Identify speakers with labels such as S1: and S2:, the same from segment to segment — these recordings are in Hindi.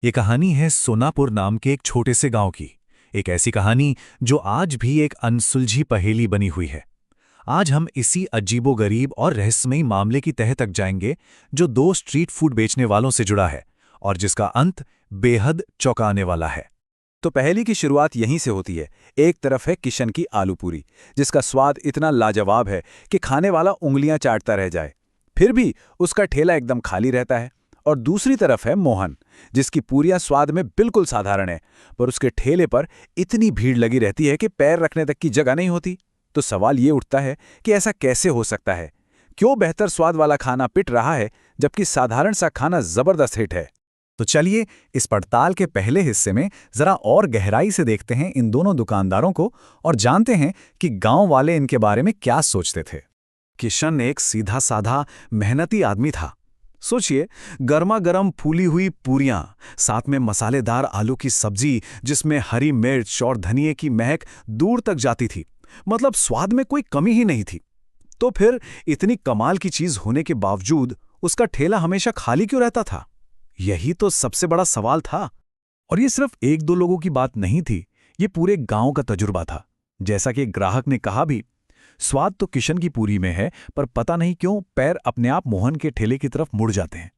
S1: ये कहानी है सोनापुर नाम के एक छोटे से गांव की। एक ऐसी कहानी जो आज भी एक अनसुलझी पहेली बनी हुई है। आज हम इसी अजीबोगरीब और रहस्यमयी मामले की तह तक जाएंगे जो दो स्ट्रीट फूड बेचने वालों से जुड़ा है और जिसका अंत बेहद चौंकाने वाला है।
S2: तो पहेली की शुरुआत यहीं से होती है। एक तरफ है किशन की आलू पूरी, जिसका स्वाद इतना लाजवाब है कि खाने वाला उंगलियां चाटता रह जाए, फिर भी उसका ठेला एकदम खाली रहता है। और दूसरी तरफ है मोहन, जिसकी पूरियां स्वाद में बिल्कुल साधारण है, पर उसके ठेले पर इतनी भीड़ लगी रहती है कि पैर रखने तक की जगह नहीं होती। तो सवाल ये उठता है कि ऐसा कैसे हो सकता है? क्यों बेहतर स्वाद वाला खाना पिट रहा है जबकि साधारण सा खाना जबरदस्त हिट है?
S1: तो चलिए इस पड़ताल के पहले हिस्से में जरा और गहराई से देखते हैं इन दोनों दुकानदारों को और जानते हैं कि गांव वाले इनके बारे में क्या सोचते थे। किशन एक सीधा साधा मेहनती आदमी था। सोचिए, गर्मा गर्म फूली हुई पूरियां, साथ में मसालेदार आलू की सब्जी जिसमें हरी मिर्च और धनिये की महक दूर तक जाती थी। मतलब स्वाद में कोई कमी ही नहीं थी। तो फिर इतनी कमाल की चीज होने के बावजूद उसका ठेला हमेशा खाली क्यों रहता था? यही तो सबसे बड़ा सवाल था। और ये सिर्फ एक दो लोगों की बात नहीं थी, ये पूरे गांव का तजुर्बा था। जैसा कि ग्राहक ने कहा भी, स्वाद तो किशन की पूरी में है, पर पता नहीं क्यों पैर अपने आप मोहन के ठेले की तरफ मुड़ जाते हैं।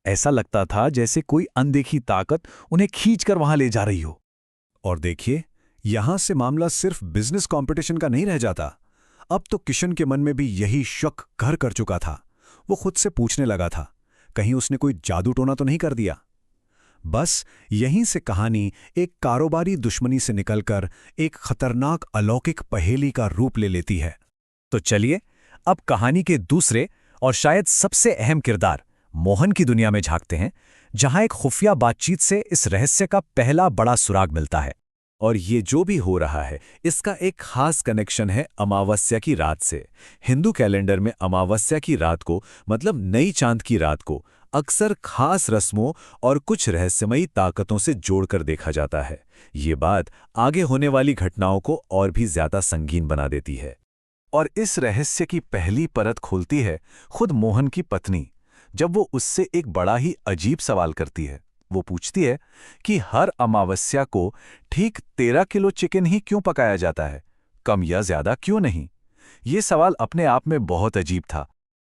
S1: ऐसा लगता था जैसे कोई अनदेखी ताकत उन्हें खींचकर वहां ले जा रही हो। और देखिए, यहां से मामला सिर्फ बिजनेस कंपटीशन का नहीं रह जाता। अब तो किशन के मन में भी यही शक घर कर चुका था। वो खुद से पूछने लगा था, कहीं उसने कोई जादू टोना तो नहीं कर दिया? बस यहीं से कहानी एक कारोबारी दुश्मनी से निकलकर एक खतरनाक अलौकिक पहेली का रूप ले लेती है। तो चलिए अब कहानी के दूसरे और शायद सबसे अहम किरदार मोहन की दुनिया में झांकते हैं, जहां एक खुफिया बातचीत से इस रहस्य का पहला बड़ा सुराग मिलता है। और ये जो भी हो रहा है, इसका एक खास कनेक्शन है अमावस्या की रात से। हिंदू कैलेंडर में अमावस्या की रात को, मतलब नई चांद की रात को, अक्सर खास रस्मों और कुछ रहस्यमयी ताकतों से जोड़कर देखा जाता है। ये बात आगे होने वाली घटनाओं को और भी ज्यादा संगीन बना देती है। और इस रहस्य की पहली परत खोलती है खुद मोहन की पत्नी, जब वो उससे एक बड़ा ही अजीब सवाल करती है। वो पूछती है कि हर अमावस्या को ठीक 13 किलो चिकन ही क्यों पकाया जाता है, कम या ज्यादा क्यों नहीं? ये सवाल अपने आप में बहुत अजीब था।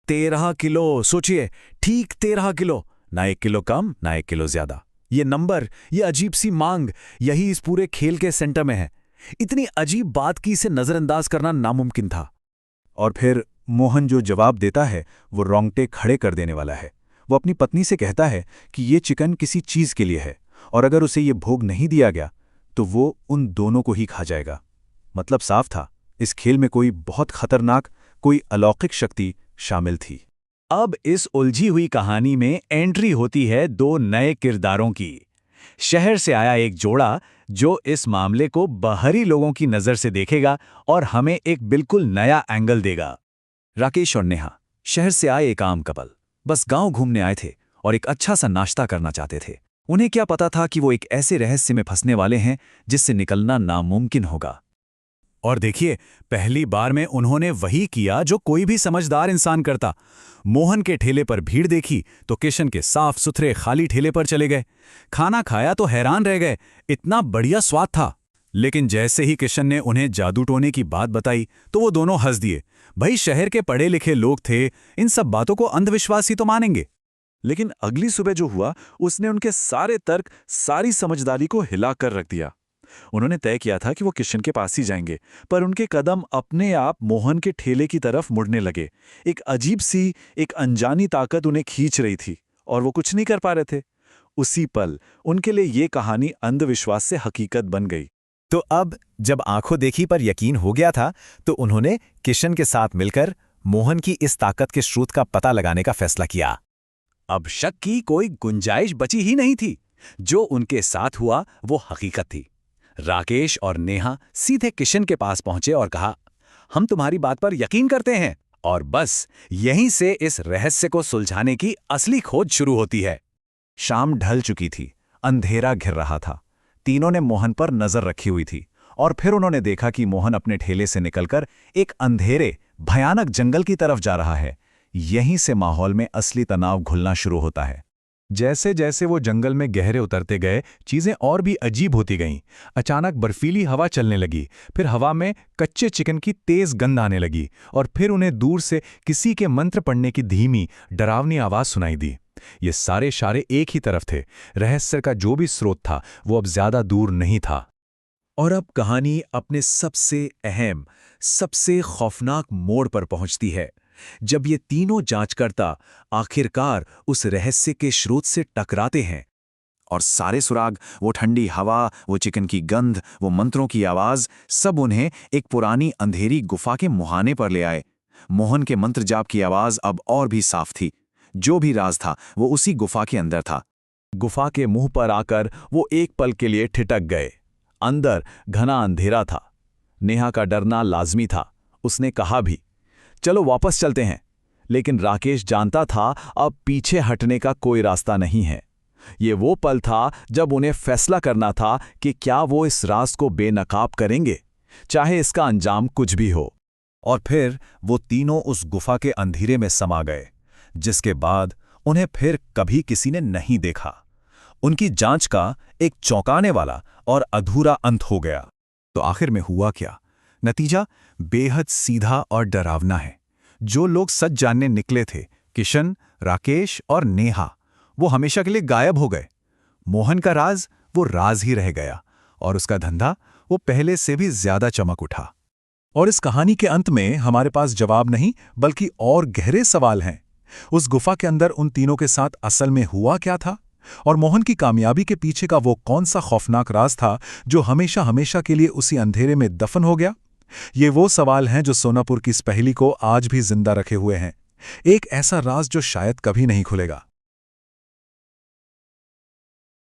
S1: 13 किलो, सोचिए, ठीक 13 किलो, ना 1 किलो कम ना 1 किलो ज्यादा। ये नंबर, ये अजीब सी मांग, यही इस पूरे खेल के सेंटर में है। इतनी अजीब बात की इसे नजरअंदाज करना नामुमकिन था। और फिर मोहन जो जवाब देता है वो रोंगटे खड़े कर देने वाला है। वो अपनी पत्नी से कहता है कि ये चिकन किसी चीज के लिए है, और अगर उसे ये भोग नहीं दिया गया तो वो उन दोनों को ही खा जाएगा। मतलब साफ था, इस खेल में कोई बहुत खतरनाक, कोई अलौकिक शक्ति शामिल थी। अब इस उलझी हुई कहानी में एंट्री होती है दो नए किरदारों की। शहर से आया एक जोड़ा जो इस मामले को बाहरी लोगों की नजर से देखेगा और हमें एक बिल्कुल नया एंगल देगा। राकेश और नेहा, शहर से आए एक आम कपल, बस गांव घूमने आए थे और एक अच्छा सा नाश्ता करना चाहते थे। उन्हें क्या पता था कि वो एक ऐसे रहस्य में फंसने वाले हैं जिससे निकलना नामुमकिन होगा। और देखिए, पहली बार में उन्होंने वही किया जो कोई भी समझदार इंसान करता। मोहन के ठेले पर भीड़ देखी तो किशन के साफ सुथरे खाली ठेले पर चले गए। खाना खाया तो हैरान रह गए, इतना बढ़िया स्वाद था। लेकिन जैसे ही किशन ने उन्हें जादू टोने की बात बताई तो वो दोनों हंस दिए। भाई, शहर के पढ़े लिखे लोग थे, इन सब बातों को अंधविश्वास ही तो मानेंगे। लेकिन अगली सुबह जो हुआ, उसने उनके सारे तर्क, सारी समझदारी को हिला कर रख दिया। उन्होंने तय किया था कि वो किशन के पास ही जाएंगे, पर उनके कदम अपने आप मोहन के ठेले की तरफ मुड़ने लगे। एक अजीब सी, एक अनजानी ताकत उन्हें खींच रही थी और वो कुछ नहीं कर पा रहे थे। उसी पल उनके लिए ये कहानी अंधविश्वास से हकीकत बन गई। तो अब जब आंखों देखी पर यकीन हो गया था, तो उन्होंने किशन के साथ मिलकर मोहन की इस ताकत के स्रोत का पता लगाने का फैसला किया। अब शक की कोई गुंजाइश बची ही नहीं थी। जो उनके साथ हुआ वो हकीकत थी। राकेश और नेहा सीधे किशन के पास पहुंचे और कहा, हम तुम्हारी बात पर यकीन करते हैं। और बस यहीं से इस रहस्य को सुलझाने की असली खोज शुरू होती है। शाम ढल चुकी थी, अंधेरा घिर रहा था। तीनों ने मोहन पर नजर रखी हुई थी और फिर उन्होंने देखा कि मोहन अपने ठेले से निकलकर एक अंधेरे, भयानक जंगल की तरफ जा रहा है। यहीं से माहौल में असली तनाव घुलना शुरू होता है। जैसे जैसे वो जंगल में गहरे उतरते गए, चीजें और भी अजीब होती गईं। अचानक बर्फीली हवा चलने लगी, फिर हवा में कच्चे चिकन की तेज गंध आने लगी, और फिर उन्हें दूर से किसी के मंत्र पढ़ने की धीमी, डरावनी आवाज सुनाई दी। ये सारे इशारे एक ही तरफ थे। रहस्य का जो भी स्रोत था वो अब ज्यादा दूर नहीं था।
S2: और अब कहानी अपने सबसे अहम, सबसे खौफनाक मोड़ पर पहुंचती है, जब ये तीनों जांचकर्ता आखिरकार उस रहस्य के स्रोत से टकराते हैं। और सारे सुराग, वो ठंडी हवा, वो चिकन की गंध, वो मंत्रों की आवाज, सब उन्हें एक पुरानी अंधेरी गुफा के मुहाने पर ले आए। मोहन के मंत्र जाप की आवाज अब और भी साफ थी। जो भी राज था वो उसी गुफा के अंदर था।
S1: गुफा के मुंह पर आकर वो एक पल के लिए ठिठक गए। अंदर घना अंधेरा था। नेहा का डरना लाजमी था। उसने कहा भी, चलो वापस चलते हैं। लेकिन राकेश जानता था अब पीछे हटने का कोई रास्ता नहीं है। ये वो पल था जब उन्हें फैसला करना था कि क्या वो इस राज को बेनकाब करेंगे, चाहे इसका अंजाम कुछ भी हो। और फिर वो तीनों उस गुफा के अंधेरे में समा गए, जिसके बाद उन्हें फिर कभी किसी ने नहीं देखा। उनकी जांच का एक चौंकाने वाला और अधूरा अंत हो गया। तो आखिर में हुआ क्या? नतीजा बेहद सीधा और डरावना है। जो लोग सच जानने निकले थे, किशन, राकेश और नेहा, वो हमेशा के लिए गायब हो गए। मोहन का राज वो राज ही रह गया, और उसका धंधा वो पहले से भी ज्यादा चमक उठा। और इस कहानी के अंत में हमारे पास जवाब नहीं, बल्कि और गहरे सवाल हैं। उस गुफा के अंदर उन तीनों के साथ असल में हुआ क्या था? और मोहन की कामयाबी के पीछे का वो कौन सा खौफनाक राज था जो हमेशा हमेशा के लिए उसी अंधेरे में दफन हो गया? ये वो सवाल हैं जो सोनापुर की इस पहेली को आज भी जिंदा रखे हुए हैं। एक ऐसा राज जो शायद कभी नहीं खुलेगा।